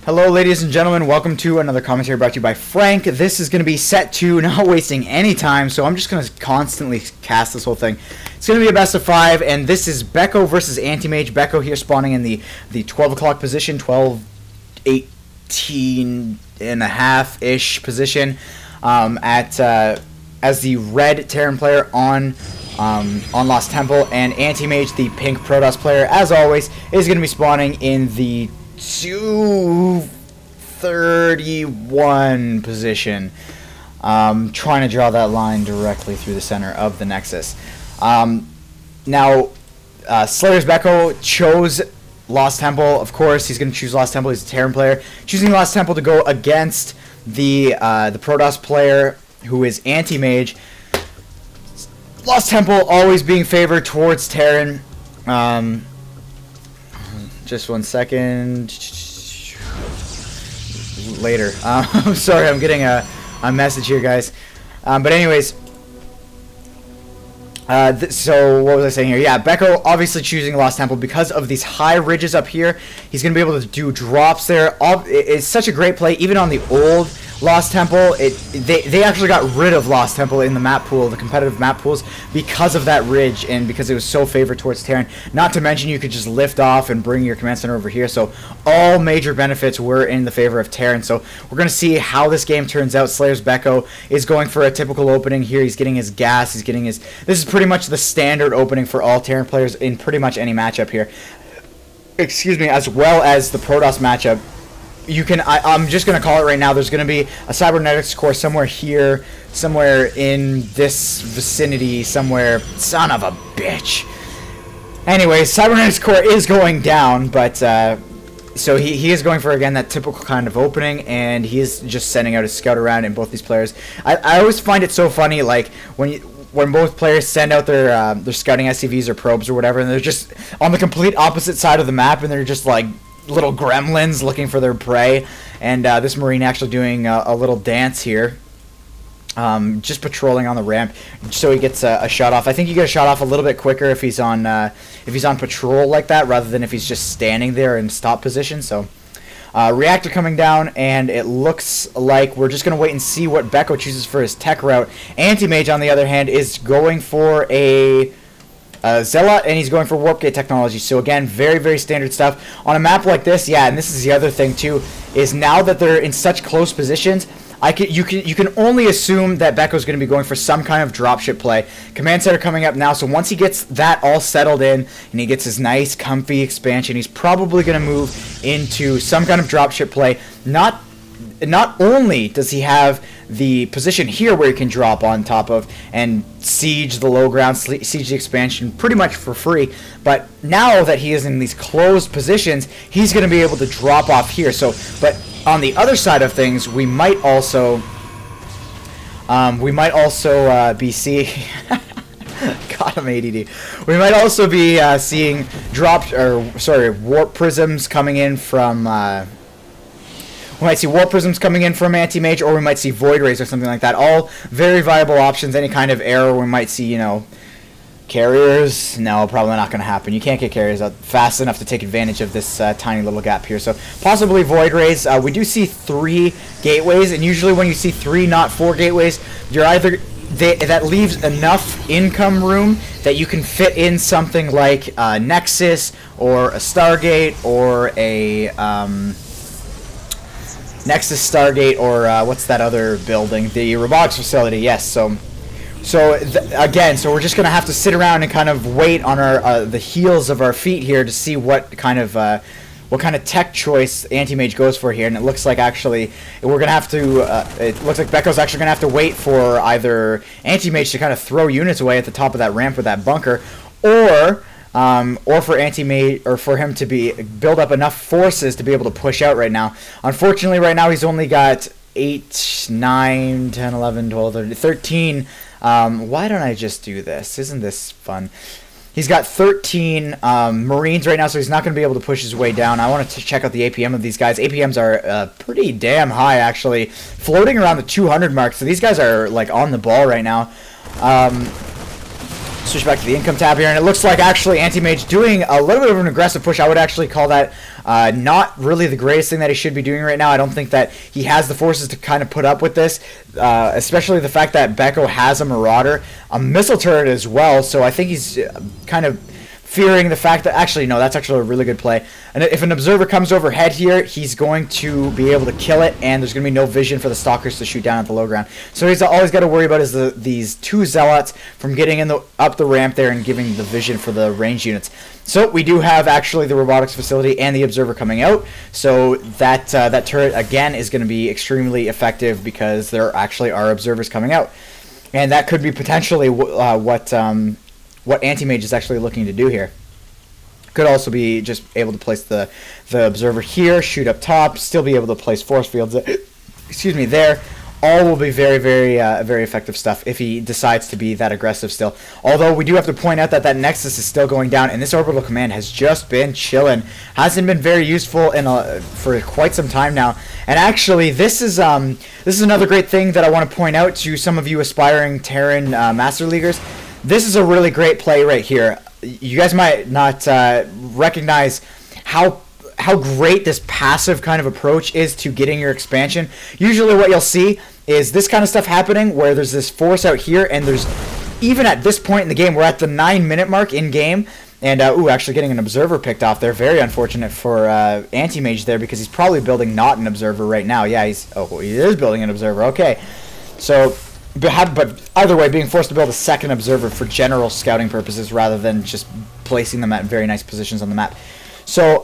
Hello ladies and gentlemen, welcome to another commentary brought to you by Frank. This is going to be set to not wasting any time, so I'm just going to constantly cast this whole thing. It's going to be a best of 5, and this is Bekho versus Antimage. Bekho here spawning in the 12 o'clock position, 12, 18 and a half-ish position as the red Terran player on Lost Temple, and Antimage, the pink Protoss player, as always, is going to be spawning in the 231 position. Trying to draw that line directly through the center of the Nexus. Now, SlayerSBekho chose Lost Temple. Of course, he's going to choose Lost Temple. He's a Terran player. Choosing Lost Temple to go against the Protoss player, who is Antimage. Lost Temple always being favored towards Terran. Just 1 second. Later. I'm sorry, I'm getting a message here, guys. But anyways, so what was I saying here? Yeah, Bekho obviously choosing Lost Temple because of these high ridges up here. He's going to be able to do drops there. It's such a great play, even on the old Lost Temple. They actually got rid of Lost Temple in the map pool, the competitive map pools, because of that ridge and because it was so favored towards Terran. Not to mention you could just lift off and bring your command center over here. So all major benefits were in the favor of Terran. So we're going to see how this game turns out. SlayerSBekho is going for a typical opening here. He's getting his gas. He's getting his... This is pretty much the standard opening for all Terran players in pretty much any matchup here. Excuse me, as well as the Protoss matchup. You can, I'm just going to call it right now, there's going to be a cybernetics core somewhere here, somewhere in this vicinity, somewhere. Son of a bitch. Anyway, cybernetics core is going down, but, so he is going for, again, that typical kind of opening, and he is just sending out a scout around in both these players. I always find it so funny, like, when both players send out their scouting SCVs or probes or whatever, and they're just on the complete opposite side of the map, and they're just, like, little gremlins looking for their prey, and this Marine actually doing a little dance here, just patrolling on the ramp, so he gets a shot off. I think you get a shot off a little bit quicker if he's on patrol like that, rather than if he's just standing there in stop position. So reactor coming down, and it looks like we're just gonna wait and see what Bekho chooses for his tech route. Antimage, on the other hand, is going for a Zealot, and he's going for warp gate technology. So again, very, very standard stuff on a map like this. Yeah, and this is the other thing too, is now that they're in such close positions, you can only assume that Bekho's going to be going for some kind of dropship play. Command center coming up now, so once he gets that all settled in and he gets his nice, comfy expansion, he's probably going to move into some kind of dropship play. Not only does he have the position here where he can drop on top of and siege the low ground, siege the expansion pretty much for free, but now that he is in these closed positions, he's going to be able to drop off here. So, but on the other side of things, we might also be seeing God, I'm ADD. We might also be seeing warp prisms coming in from we might see warp prisms coming in from Antimage, or we might see void rays or something like that. All very viable options. Any kind of error, we might see, you know, carriers. No, probably not going to happen. You can't get carriers out fast enough to take advantage of this tiny little gap here. So possibly void rays. We do see 3 gateways, and usually when you see 3, not 4 gateways, you're either that leaves enough income room that you can fit in something like a Nexus or a Stargate or a Nexus, Stargate, or what's that other building? The robotics facility. Yes. So again, we're just gonna have to sit around and kind of wait on our the heels of our feet here to see what kind of tech choice Antimage goes for here. And it looks like actually we're gonna have to. It looks like Bekho's actually gonna have to wait for either Antimage to kind of throw units away at the top of that ramp with that bunker, or for Antimage, or for him to build up enough forces to be able to push out right now. Unfortunately, right now he's only got 8, 9, 10, 11, 12, 13. Why don't I just do this? Isn't this fun? He's got 13 Marines right now, so he's not going to be able to push his way down. I want to check out the APM of these guys. APMs are pretty damn high, actually, floating around the 200 mark. So these guys are like on the ball right now. Switch back to the income tab here, and it looks like actually Antimage doing a little bit of an aggressive push. I would actually call that Not really the greatest thing that he should be doing right now. I don't think that he has the forces to kind of put up with this, especially the fact that Bekho has a Marauder, a missile turret as well, so I think he's kind of fearing the fact that, actually, no, that's actually a really good play. And if an observer comes overhead here, he's going to be able to kill it, and there's going to be no vision for the stalkers to shoot down at the low ground. So he's always got to worry about is these two zealots from getting up the ramp there and giving the vision for the ranged units. So we do have actually the robotics facility and the observer coming out. So that turret again is going to be extremely effective because there actually are observers coming out, and that could be potentially what Antimage is actually looking to do here. Could also be just able to place the observer here, shoot up top, still be able to place force fields, excuse me, there. All will be very, very, very effective stuff if he decides to be that aggressive still. Although we do have to point out that that Nexus is still going down, and this orbital command has just been chilling. Hasn't been very useful for quite some time now. And actually, this is another great thing that I want to point out to some of you aspiring Terran Master Leaguers. This is a really great play right here. You guys might not recognize how great this passive kind of approach is to getting your expansion. Usually what you'll see is this kind of stuff happening where there's this force out here, and there's, even at this point in the game, we're at the 9-minute mark in game, and ooh, actually getting an observer picked off there. Very unfortunate for Antimage there, because he's probably building not an observer right now. Yeah, he is building an observer. Okay, so but either way, being forced to build a second observer for general scouting purposes rather than just placing them at very nice positions on the map. So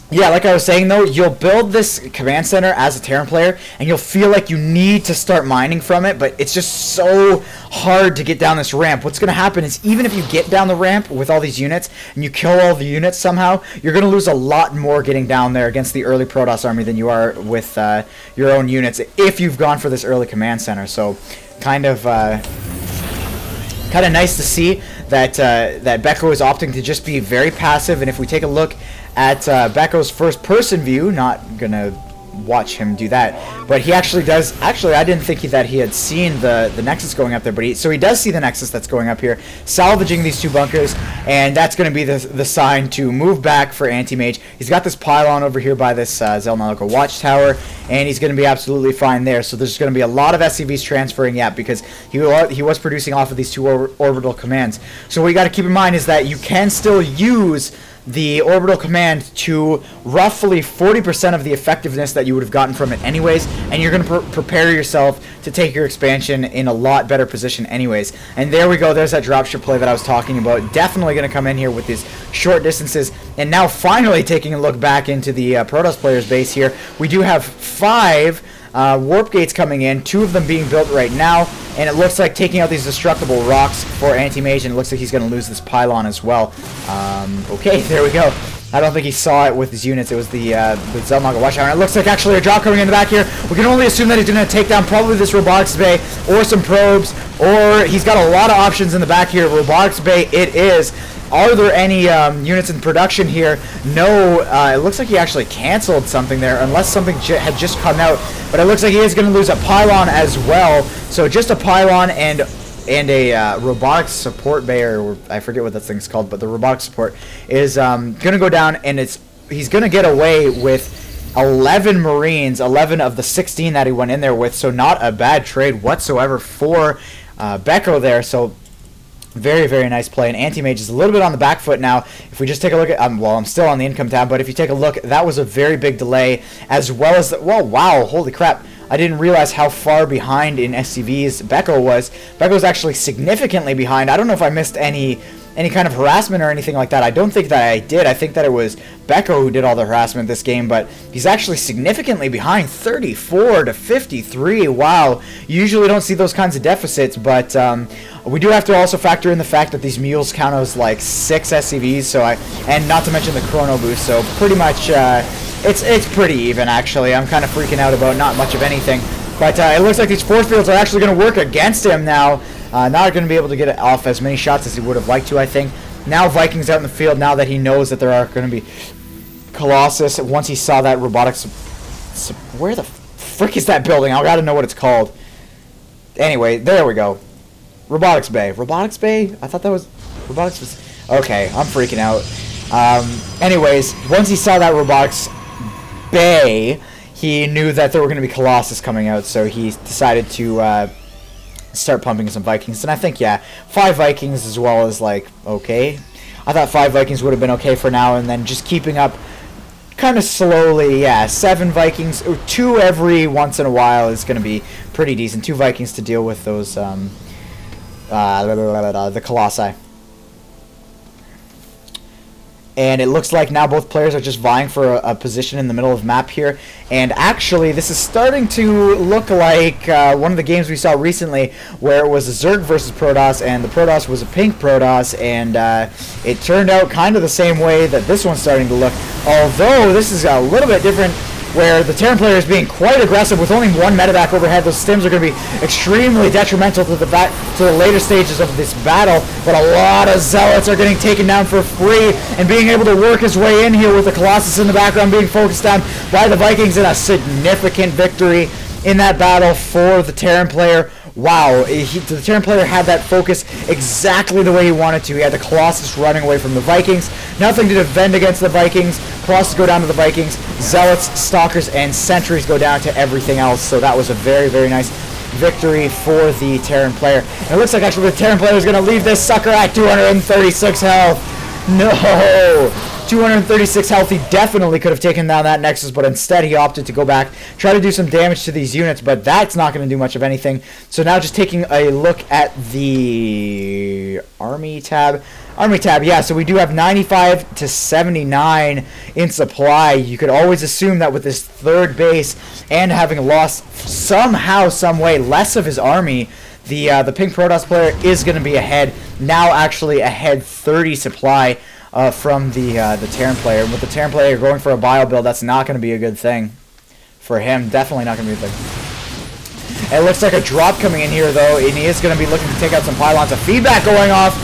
yeah, like I was saying though, you'll build this command center as a Terran player, and you'll feel like you need to start mining from it, but it's just so hard to get down this ramp. What's going to happen is, even if you get down the ramp with all these units, and you kill all the units somehow, you're going to lose a lot more getting down there against the early Protoss army than you are with your own units, if you've gone for this early command center. So, kind of nice to see that that Bekho is opting to just be very passive. And if we take a look at Bekho's first-person view, not gonna watch him do that, but he actually does. Actually, I didn't think that he had seen the Nexus going up there, but so he does see the Nexus that's going up here, salvaging these two bunkers, and that's going to be the sign to move back for Antimage. He's got this pylon over here by this Zelnalico watchtower, and he's going to be absolutely fine there. So there's going to be a lot of SCVs transferring, yeah, because he was producing off of these two orbital commands. So what you got to keep in mind is that you can still use the orbital command to roughly 40% of the effectiveness that you would have gotten from it anyways, and you're going to prepare yourself to take your expansion in a lot better position anyways. And there we go, there's that dropship play that I was talking about. Definitely going to come in here with these short distances, and now finally taking a look back into the Protoss players base here. We do have 5 warp gates coming in, 2 of them being built right now, and it looks like taking out these destructible rocks for Antimage, and it looks like he's going to lose this pylon as well. Okay, there we go. I don't think he saw it with his units. It was the Zelnalico watchtower. And it looks like actually a drop coming in the back here. We can only assume that he's going to take down probably this robotics bay or some probes, or he's got a lot of options in the back here. Robotics bay it is. Are there any units in production here? No. It looks like he actually canceled something there, unless something had just come out. But it looks like he is going to lose a pylon as well. So just a pylon and a robotics support bay, or I forget what that thing's called, but the robotics support is going to go down, and he's going to get away with 11 Marines, 11 of the 16 that he went in there with. So not a bad trade whatsoever for Bekho there. So very, very nice play, and Antimage is a little bit on the back foot now. If we just take a look at, well, I'm still on the income tab, but if you take a look, that was a very big delay, as well as, well, wow, holy crap. I didn't realize how far behind in SCVs Bekho was. Bekho's actually significantly behind. I don't know if I missed any kind of harassment or anything like that. I don't think that I did. I think that it was Bekho who did all the harassment this game, but he's actually significantly behind, 34 to 53. Wow. You usually don't see those kinds of deficits, but we do have to also factor in the fact that these mules count as like 6 SCVs, so and not to mention the chrono boost, so pretty much it's pretty even actually. I'm kind of freaking out about not much of anything, but it looks like these force fields are actually going to work against him now. Not going to be able to get off as many shots as he would have liked to, I think. Now Vikings out in the field, now that he knows that there are going to be Colossus, once he saw that robotics... Where the frick is that building? I gotta know what it's called. Anyway, there we go. Robotics Bay. Robotics Bay? I thought that was... Robotics was... Okay, I'm freaking out. Anyways, once he saw that Robotics Bay, he knew that there were going to be Colossus coming out, so he decided to start pumping some Vikings. And I think, yeah, 5 Vikings as well is, like, okay. I thought 5 Vikings would have been okay for now, and then just keeping up kind of slowly, yeah, 7 Vikings, or 2 every once in a while is going to be pretty decent. 2 Vikings to deal with those, the Colossi. And it looks like now both players are just vying for a position in the middle of the map here. And actually, this is starting to look like one of the games we saw recently where it was a Zerg versus Protoss, and the Protoss was a pink Protoss, and it turned out kind of the same way that this one's starting to look. Although, this is a little bit different, where the Terran player is being quite aggressive with only 1 medevac overhead. Those stims are going to be extremely detrimental to the later stages of this battle, but a lot of Zealots are getting taken down for free, and being able to work his way in here with the Colossus in the background being focused on by the Vikings, in a significant victory in that battle for the Terran player. Wow, the Terran player had that focus exactly the way he wanted to. He had the Colossus running away from the Vikings. Nothing to defend against the Vikings. Colossus go down to the Vikings. Zealots, Stalkers, and Sentries go down to everything else. So that was a very, very nice victory for the Terran player. And it looks like actually the Terran player is going to leave this sucker at 236 health. No! 236 health. He definitely could have taken down that Nexus, but instead he opted to go back, try to do some damage to these units, but that's not going to do much of anything. So now just taking a look at the Army tab. Army tab, yeah, so we do have 95 to 79 in supply. You could always assume that with this 3rd base and having lost somehow, some way, less of his army, the pink Protoss player is going to be ahead. Now actually ahead 30 supply from the Terran player. With the Terran player going for a bio build, that's not going to be a good thing for him. Definitely not going to be a good thing. It looks like a drop coming in here, though, and he is going to be looking to take out some pylons. A feedback going off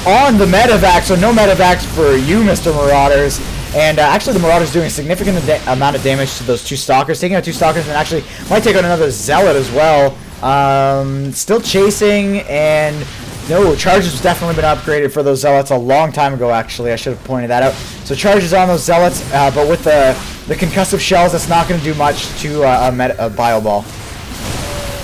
on the medevac, so no medevacs for you, Mr. Marauders. And actually, the Marauders doing a significant amount of damage to those 2 Stalkers. Taking out 2 Stalkers, and actually might take out another Zealot as well. Still chasing, and no, charges has definitely been upgraded for those Zealots a long time ago, actually. I should have pointed that out. So charges on those Zealots, but with the concussive shells, that's not going to do much to a Bio Ball.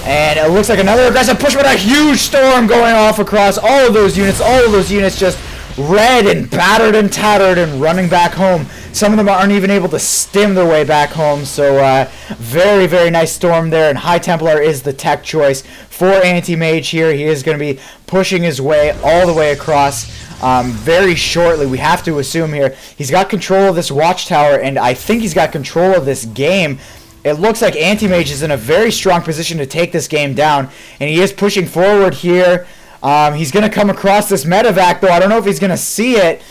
And it looks like another aggressive push with a huge storm going off across all of those units. All of those units just red and battered and tattered and running back home. Some of them aren't even able to stim their way back home. So very, very nice storm there. And High Templar is the tech choice for Antimage here. He is going to be pushing his way all the way across very shortly. We have to assume here he's got control of this watchtower, and I think he's got control of this game. It looks like Antimage is in a very strong position to take this game down, and he is pushing forward here. He's going to come across this medevac, though. I don't know if he's going to see it.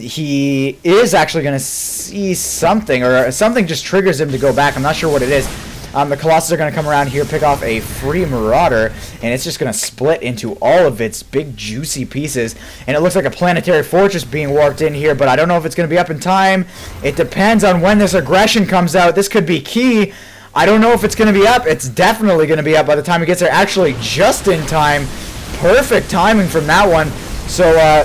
He is actually going to see something, or something just triggers him to go back. I'm not sure what it is. The Colossus are going to come around here, pick off a free Marauder, and it's just going to split into all of its big juicy pieces. And it looks like a planetary fortress being warped in here, but I don't know if it's going to be up in time. It depends on when this aggression comes out. This could be key. I don't know if it's going to be up. It's definitely going to be up by the time it gets there. Actually, just in time. Perfect timing from that one. So,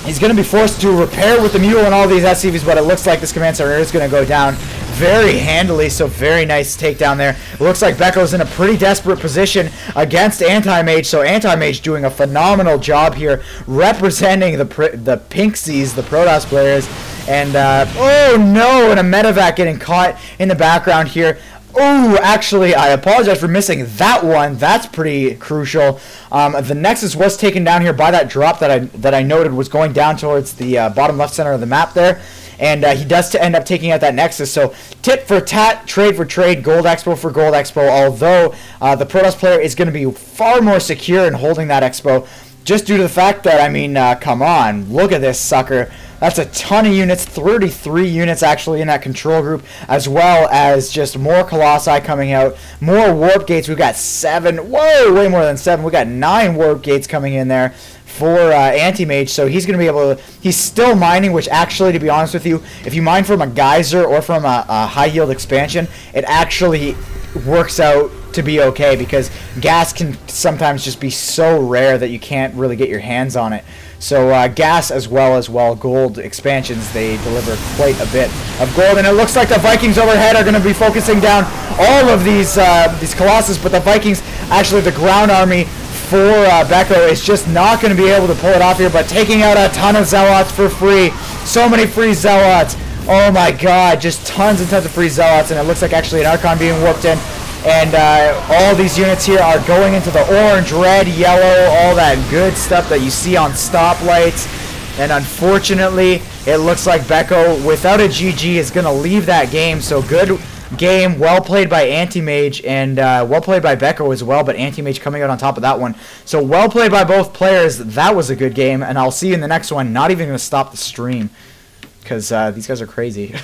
he's going to be forced to repair with the Mule and all these SCVs, but it looks like this command center is going to go down very handily, so very nice takedown there. It looks like Bekho's in a pretty desperate position against Antimage, so Antimage doing a phenomenal job here representing the Pinksies, the Protoss players. And, oh no, and a medevac getting caught in the background here. Oh, actually, I apologize for missing that one. That's pretty crucial. The Nexus was taken down here by that drop that I noted was going down towards the bottom left center of the map there. And he does end up taking out that Nexus. So tit for tat, trade for trade, Gold Expo for Gold Expo. Although the Protoss player is going to be far more secure in holding that Expo, just due to the fact that, I mean, come on, look at this sucker. That's a ton of units, 33 units actually in that control group, as well as just more Colossi coming out, more Warp Gates. We've got 7, whoa, way more than 7. We got 9 Warp Gates coming in there for Antimage, so he's going to be able to, he's still mining, which actually, to be honest with you, if you mine from a geyser or from a high yield expansion, it actually works out to be okay, because gas can sometimes just be so rare that you can't really get your hands on it. So gas as well gold expansions, they deliver quite a bit of gold, and it looks like the Vikings overhead are going to be focusing down all of these Colossus, but the Vikings, actually the ground army for Bekho is just not going to be able to pull it off here, but taking out a ton of Zealots for free. So many free Zealots. Oh my god, just tons and tons of free Zealots, and it looks like actually an Archon being warped in. And all these units here are going into the orange, red, yellow, all that good stuff that you see on stoplights. And unfortunately, it looks like Bekho, without a GG, is going to leave that game. So good game, well played by Antimage, and well played by Bekho as well, but Antimage coming out on top of that one. So well played by both players. That was a good game, and I'll see you in the next one. Not even going to stop the stream, because these guys are crazy.